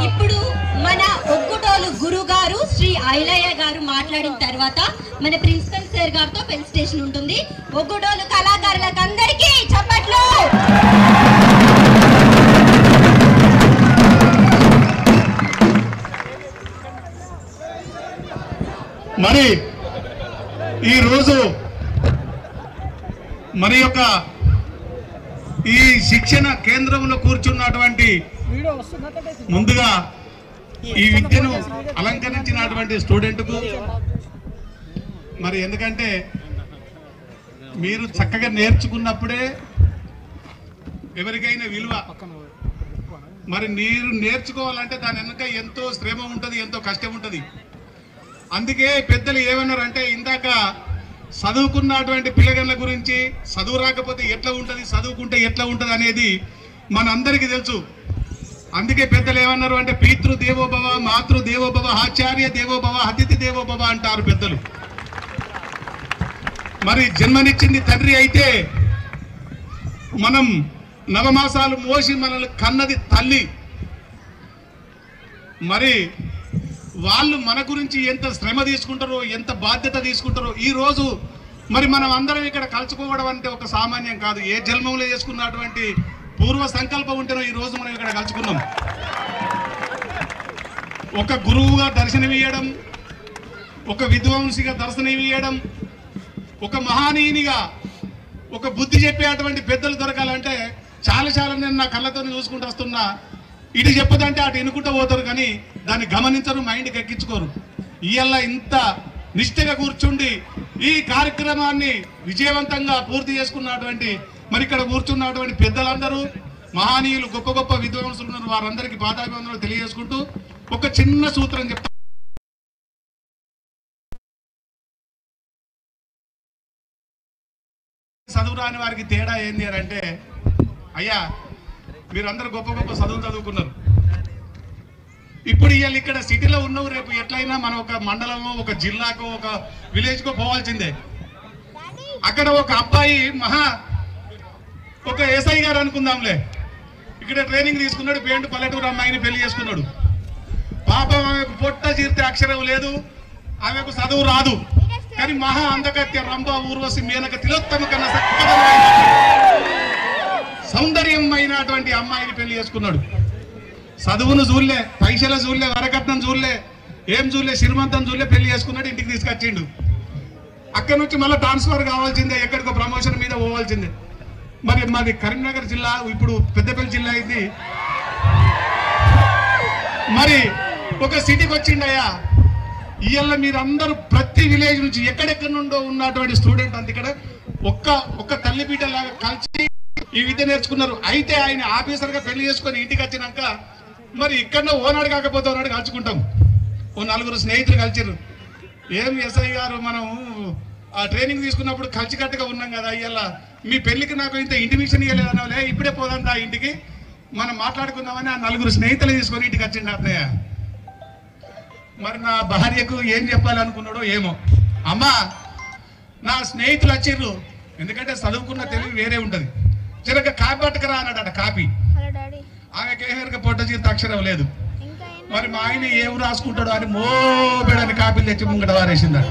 ఇప్పుడు మన ఒగ్గుటోలు గురు గారు శ్రీ ఐలయ్య గారు మాట్లాడిన తర్వాత మన ప్రిన్సిపల్ సార్ గారితో ఫెలిసిటేషన్ ఉంటుంది. ఒగ్గుటోలు కళాకారులకు అందరికీ చప్పట్లు. మరి ఈరోజు మన యొక్క ఈ శిక్షణ కేంద్రంలో కూర్చున్నటువంటి ముందుగా ఈ విద్యను అలంకరించినటువంటి స్టూడెంట్కు మరి ఎందుకంటే మీరు చక్కగా నేర్చుకున్నప్పుడే ఎవరికైనా విలువ. మరి మీరు నేర్చుకోవాలంటే దాని వెనుక ఎంతో శ్రమ ఉంటుంది, ఎంతో కష్టం ఉంటుంది. అందుకే పెద్దలు ఏమన్నారంటే ఇందాక చదువుకున్నటువంటి పిల్లగాళ్ళ గురించి చదువు రాకపోతే ఎట్లా ఉంటుంది, చదువుకుంటే ఎట్లా ఉంటుంది అనేది మనందరికీ తెలుసు. అందుకే పెద్దలు ఏమన్నారు అంటే పితృ దేవోభవ, మాతృ దేవోభవ, ఆచార్య దేవోభవ, అతిథి దేవోభవ అంటారు పెద్దలు. మరి జన్మనిచ్చింది తండ్రి అయితే మనం నవమాసాలు మోసి మనల్ని కన్నది తల్లి. మరి వాళ్ళు మన గురించి ఎంత శ్రమ తీసుకుంటారో, ఎంత బాధ్యత తీసుకుంటారో. ఈరోజు మరి మనం అందరం ఇక్కడ కలుసుకోవడం అంటే ఒక సామాన్యం కాదు. ఏ జన్మంలో చేసుకున్నటువంటి పూర్వ సంకల్పం ఉంటేనో ఈరోజు మనం ఇక్కడ కలుసుకున్నాం. ఒక గురువుగా దర్శనమియ్యడం, ఒక విద్వాంసిగా దర్శనమియ్యడం, ఒక మహానీయునిగా ఒక బుద్ధి చెప్పేటువంటి పెద్దలు దొరకాలంటే చాలా నేను నా కళ్ళతో చూసుకుంటూ వస్తున్నా. ఇటు చెప్పదంటే అటు ఎన్నుకుంటూ పోతారు, కానీ దాన్ని గమనించరు, మైండ్కి ఎక్కించుకోరు. ఇవాళ ఇంత నిష్ఠగా కూర్చుండి ఈ కార్యక్రమాన్ని విజయవంతంగా పూర్తి చేసుకున్నటువంటి మరి ఇక్కడ కూర్చున్నటువంటి పెద్దలందరూ మహానీయులు, గొప్ప గొప్ప విద్వాంసులు ఉన్నారు. వారందరికీ పాదాభివందనాలు తెలియజేసుకుంటూ ఒక చిన్న సూత్రం చెప్తాను. చదువు రాని వారికి తేడా ఏంది అని అంటే, అయ్యా మీరందరూ గొప్ప గొప్ప చదువుకున్నారు. ఇప్పుడు ఇవాళ ఇక్కడ సిటీలో ఉన్నవు, రేపు ఎట్లయినా మనం ఒక మండలమో, ఒక జిల్లాకో, ఒక విలేజ్కో పోవాల్సిందే. అక్కడ ఒక అబ్బాయి ఒక ఎస్ఐ గారు అనుకుందాంలే, ఇక్కడ ట్రైనింగ్ తీసుకున్నాడు, పేంటు పల్లెటూరు అమ్మాయిని పెళ్లి చేసుకున్నాడు. పాపం ఆమెకు పొట్ట చీర్తే అక్షరం లేదు, ఆమెకు చదువు రాదు, కానీ మహా అందకత్య రంభ ఊర్వశి మేనక తిలోత్తమ కన్నా సౌందర్యమైనటువంటి అమ్మాయిని పెళ్లి చేసుకున్నాడు. చదువును చూడలే, పైసల చూడలే, వరకట్నం చూడలే, ఏం చూడలే, శ్రీమంతం చూడలే, పెళ్లి చేసుకున్నాడు, ఇంటికి తీసుకొచ్చిండు. అక్కడి నుంచి మళ్ళీ ట్రాన్స్ఫర్ కావాల్సిందే, ఎక్కడికో ప్రమోషన్ మీద పోవాల్సిందే. మరి మాది కరీంనగర్ జిల్లా, ఇప్పుడు పెద్దపల్లి జిల్లా అయింది. మరి ఒక సిటీకి వచ్చిండయ్యా. ఇవాళ మీరందరూ ప్రతి విలేజ్ నుంచి ఎక్కడెక్కడ నుండో ఉన్నటువంటి స్టూడెంట్ అంత ఇక్కడ ఒక్క తల్లిపీటలాగా కలిసి ఈ విద్య నేర్చుకున్నారు. అయితే ఆయన ఆఫీసర్గా పెళ్లి చేసుకొని ఇంటికి వచ్చినాక మరి ఇక్కడ ఓనాడు కాకపోతే ఓనాడు కలుసుకుంటాం. ఓ నలుగురు స్నేహితులు కలిసిర్రు. ఏం ఎస్ఐ గారు, మనం ఆ ట్రైనింగ్ తీసుకున్నప్పుడు కలిసికట్టుగా ఉన్నాం కదా, ఇవాళ మీ పెళ్లికి నాకు ఇంత ఇంటిమేషన్ ఇవ్వలేదన్నా, ఇప్పుడే పోదాం ఆ ఇంటికి మనం మాట్లాడుకుందామని ఆ నలుగురు స్నేహితులు తీసుకొని ఇంటికి వచ్చిండు అన్నయ్య. మరి నా భార్యకు ఏం చెప్పాలనుకున్నాడో ఏమో, అమ్మా నా స్నేహితులు వచ్చిర్రు, ఎందుకంటే చదువుకున్న తెలివి వేరే ఉంటుంది, చిరక కాపీ పట్టుకరా అన్నాడట. కాపీ ఆమెకి ఏమేరక పొట్ట చీత అక్షరం లేదు. మరి మా ఆయన ఏం రాసుకుంటాడో అని మోబేడని కాపీలు తెచ్చి ముంగట వారేసిందట.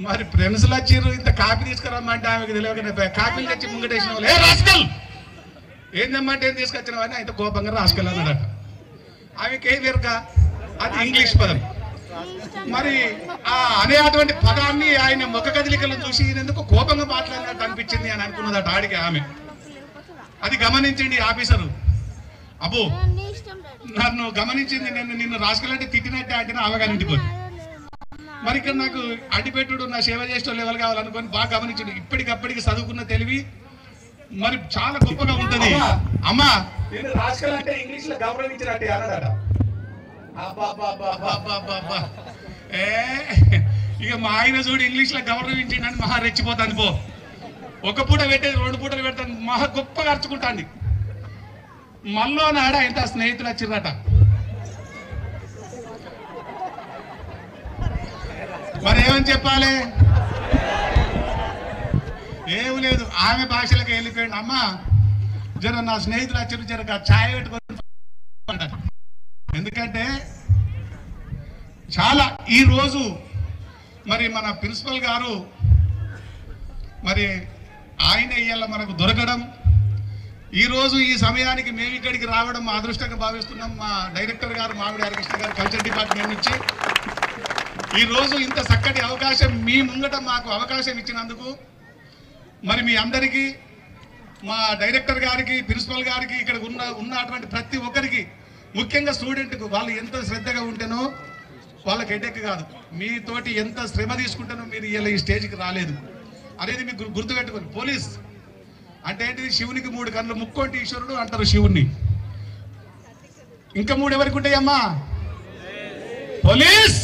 మరి ఫ్రెండ్స్లు వచ్చిర్రు, ఇంత కాపీ తీసుకురమ్మంటే ఆమెకు తెలియక కాపీలు తెచ్చి ముంగటేసిన వాళ్ళు, ఏ రాసుకెళ్ళు ఏందమ్మంటే ఏం తీసుకొచ్చినావు అని అయితే కోపంగా రాసుకెళ్ళాడట. ఆమెకి ఏం వేరక అది ఇంగ్లీష్ పదం. మరి ఆ అనేటువంటి పదాన్ని ఆయన ముఖ కదలికలను చూసి ఎందుకు కోపంగా మాట్లాడినట్టు అనిపించింది అని అనుకున్నదట ఆడికి ఆమె. అది గమనించండి ఆఫీసరు. అబ్బో నన్ను గమనించింది, నిన్ను రాసుకెళ్ళంటే తిట్టినట్టే అంటే అవగానింటికి పోయి. మరి ఇక్కడ నాకు అడ్డిపెట్టుడు, నా సేవ చేసే లెవెల్ కావాలనుకొని బాగా గమనించండి. ఇప్పటికప్పటికి చదువుకున్న తెలివి మరి చాలా గొప్పగా ఉంటుంది. అమ్మా రాసుకెళ్ళంటే ఇంగ్లీష్ లో గౌరవించినట్టే అన్నాడట. ఇక మా ఆయన చూడు ఇంగ్లీష్ లో గౌరవించిండని మహా రెచ్చిపోతాను. పో ఒక పూట పెట్టేది 2 పూటలు పెడతాను, మహా గొప్పగా అరుచుకుంటాంది. మళ్ళీ నాడ ఇంత స్నేహితులు వచ్చిర్రట. మరి ఏమని చెప్పాలి? ఏమి లేదు, ఆమె భాషలకు వెళ్ళిపోయింది. అమ్మ జర నా స్నేహితులు వచ్చి జర ఛాయ్ పెట్టుకొని, ఎందుకంటే చాలా ఈరోజు మరి మన ప్రిన్సిపల్ గారు మరి ఆయన ఇయ్యాల మనకు దొరకడం, ఈరోజు ఈ సమయానికి మేము ఇక్కడికి రావడం మా అదృష్టంగా భావిస్తున్నాం. మా డైరెక్టర్ గారు మామిడి హరికృష్ణ గారు కల్చర్ డిపార్ట్మెంట్ నుంచి ఈరోజు ఇంత చక్కటి అవకాశం మీ ముంగట మాకు అవకాశం ఇచ్చినందుకు మరి మీ అందరికీ, మా డైరెక్టర్ గారికి, ప్రిన్సిపల్ గారికి, ఇక్కడ ఉన్నటువంటి ప్రతి ఒక్కరికి, ముఖ్యంగా స్టూడెంట్కు వాళ్ళు ఎంత శ్రద్ధగా ఉంటేనో వాళ్ళకి హెడేక్ కాదు, మీతోటి ఎంత శ్రమ తీసుకుంటేనో మీరు ఇలా ఈ స్టేజ్కి రాలేదు అనేది మీకు గుర్తుపెట్టుకోండి. పోలీస్ అంటే ఏంటిది? శివునికి 3 కళ్ళు, ముక్కోటి ఈశ్వరుడు అంటారు శివుణ్ణి. ఇంకా 3 ఎవరికి ఉంటాయమ్మా? పోలీస్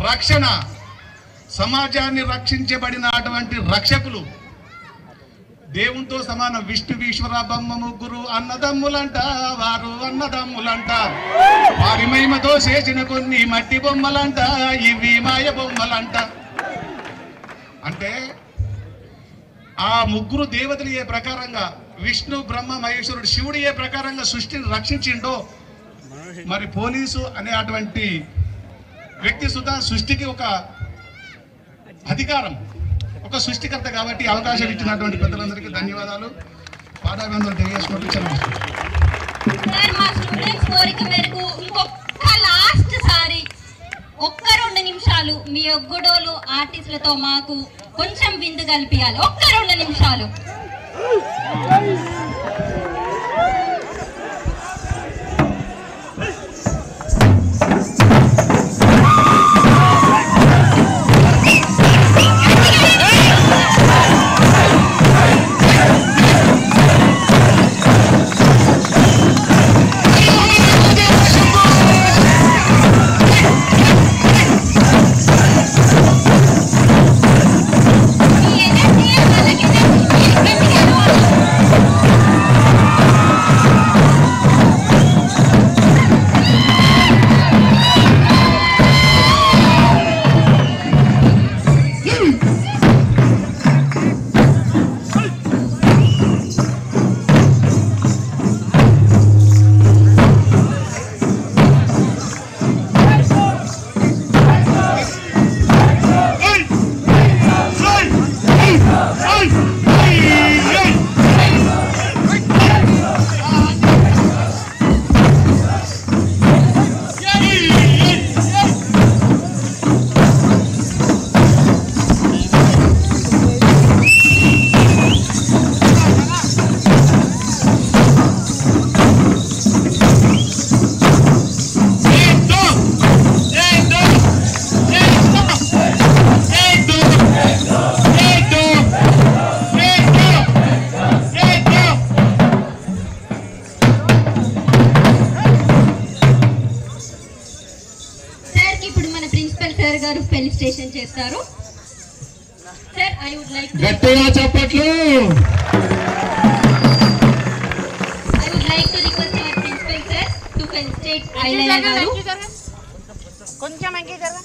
రక్షణ, సమాజాన్ని రక్షించబడినటువంటి రక్షకులు, దేవునితో సమానం. విష్ణు ఈశ్వర బ్రహ్మ ముగ్గురు అన్నదమ్ములంట, వారు అన్నదమ్ములంట, వారి మహిమతో చేసిన కొన్ని మట్టి బొమ్మలంట, ఇవి మాయ బొమ్మలంట. అంటే ఆ ముగ్గురు దేవతలు ఏ ప్రకారంగా, విష్ణు బ్రహ్మ మహేశ్వరుడు శివుడు ఏ ప్రకారంగా సృష్టిని రక్షించిండో, మరి పోలీసు అనేటువంటి వ్యక్తి సుధా సృష్టికి ఒక అధికారం, ఒక సృష్టికర్త. కాబట్టి అవకాశం ఇచ్చినటువంటి పెద్దలందరికీ ధన్యవాదాలు, పాదాభివందనలు తెలియజేసుకుంటూ చదివిస్తాం. మా స్టూడెంట్స్ కోరిక మేరకు ఇంకొక లాస్ట్ సారి ఒక్క 2 నిమిషాలు మీ ఒగ్గడోలు ఆర్టిస్టులతో మాకు కొంచెం విందు కల్పియాలి. ఒక్క 2 నిమిషాలు. ఫెలిసిటేషన్ చేస్తారు. సార్ ఐ వుడ్ లైక్ గట్టిగా చప్పట్లు. I would like to request our principal sir to felicitate Ailaya garu. కొంచెం ఎంకరేజ్